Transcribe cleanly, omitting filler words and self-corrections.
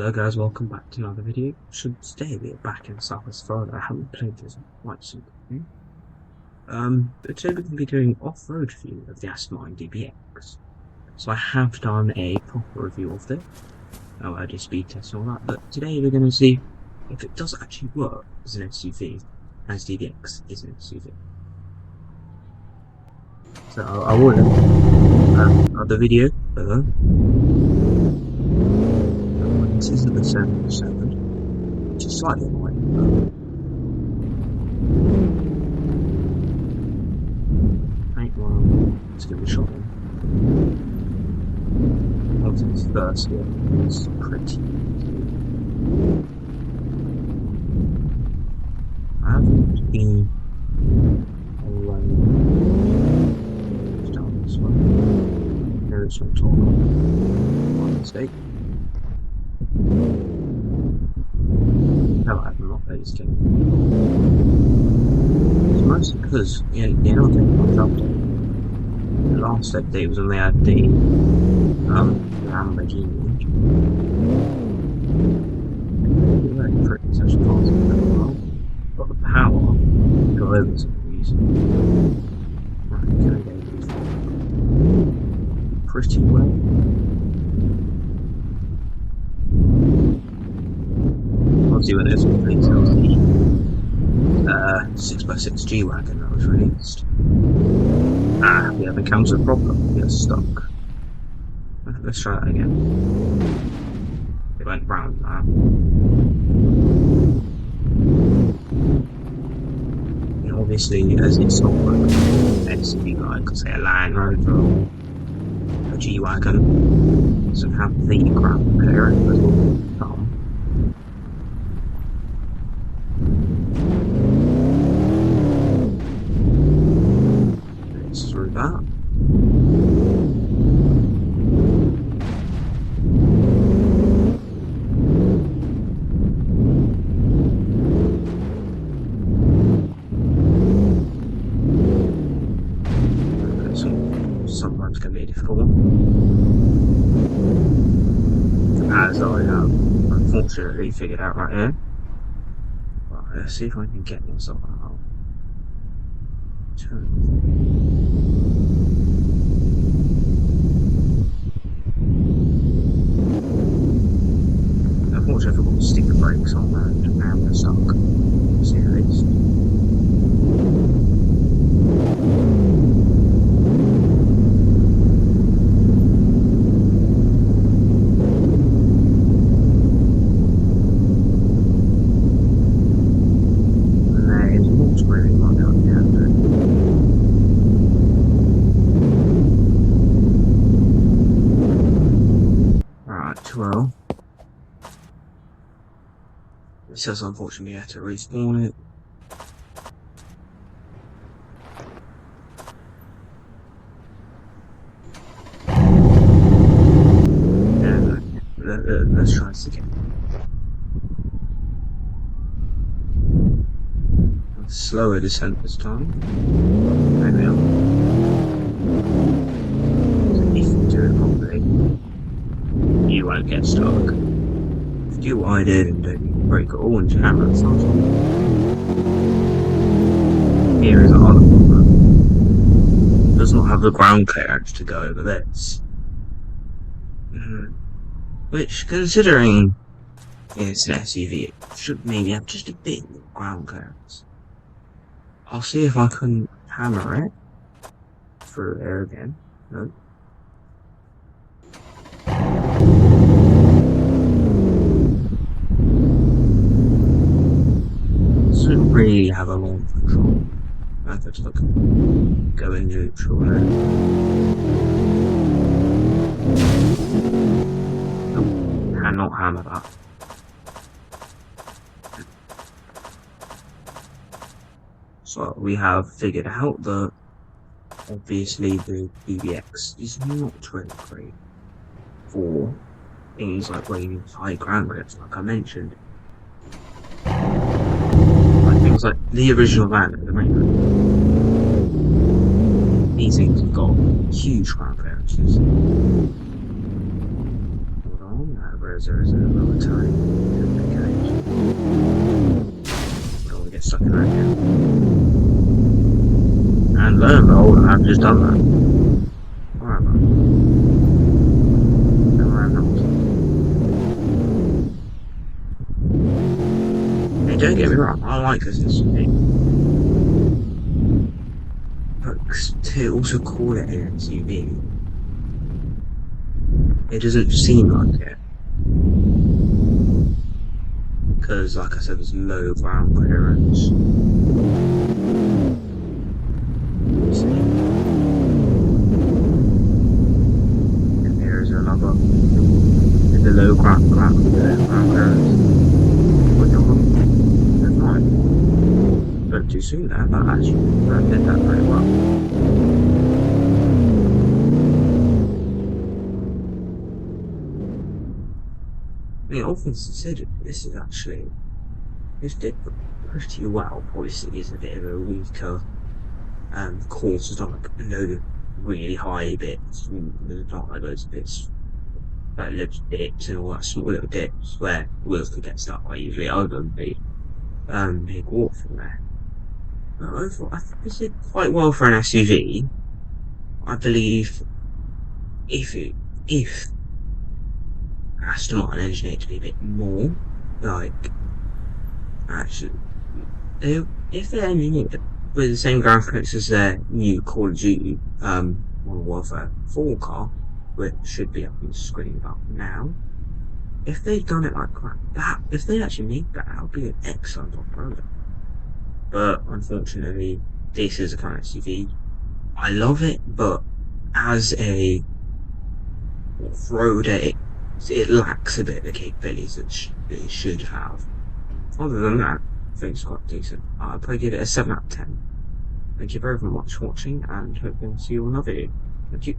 Hello guys, welcome back to another video. So today we are back in Southwest Florida. I haven't played this in quite some time. But today we're going to be doing off-road review of the Aston Martin DBX. So I have done a proper review of it. I did speed test and all that, but today we're going to see if it does actually work as an SUV, as DBX is an SUV. So I will have the video below. This isn't the 707, which is slightly annoying. Right, well, let's give it a shot then. Obviously, this first here is pretty easy. I haven't been alone down this one. There is some talk on mistake. No, I have not played this game. It's mostly because you're not getting much update. The last update was when they had the Lamborghini engine. It's very pretty, it's actually passing very well. But the power got over some reason. Right, can I get these pretty well? Obviously when there's complete tells the 6x6 G-Wagon that was released. We have encountered a problem. We are stuck. Let's try that again. It went round now. And obviously, as it's not like an SUV like, say a Land Rover or a G-Wagon, it doesn't have the ground clearance as well. Through that. Sometimes can be difficult, as I have unfortunately figured out right here. Right, let's see if I can get myself out. Unfortunately, I forgot to stick the brakes on that and we're stuck. See at least. And there is not really much on the end. Right, well. It says unfortunately I have to respawn it. Yeah, let's try this again. Slower descent this time. There we are. If you do it properly, you won't get stuck. If you wide in and don't brake at all and you hammer it sometimes. Here is another problem. It does not have the ground clearance to go over this. Which, considering it's an SUV, it should maybe have just a bit more ground clearance. I'll see if I can hammer it through there again. No. Doesn't really have a long control. I have to look, go in neutral there. Nope, cannot hammer that. So we have figured out that obviously the DBX is not really great for things like where you need high ground grips, like I mentioned. Things like the original van at the main. These things have got huge ground clearances. Hold on, because there is another turning to the cage. I don't want to get stuck in that again. And lo and behold, I've just done that. However, no, I'm not. Hey, don't get me wrong, I like this SUV. But to also call it an SUV, it doesn't seem like it. Because, like I said, there's low ground clearance. See? And there's another. The low ground clearance. But you're wrong. That's fine. Don't too soon there, but actually, that did that very well. I mean, all things considered, this is actually. This did pretty well. Obviously, it's a bit of a weaker course. There's not like no really high bits. There's not like those bits, like little dips and all that small little dips where wheels could get stuck quite easily. Other than the big walk from there. But overall, I think this did quite well for an SUV. I believe if Aston Martin engineered to be a bit more like actually if they engineered with the same graphics as their new Call of Duty Modern Warfare 4 car, which should be up on the screen about now, if they'd done it like that, if they actually made that, that would be an excellent off-roader. But unfortunately, this is a kind of SUV. I love it, but as a off-roader, it lacks a bit of the capabilities that it should have. Other than that, I think it's quite decent. I'll probably give it a 7 out of 10. Thank you very much for watching, and hope to see you on another video. Thank you.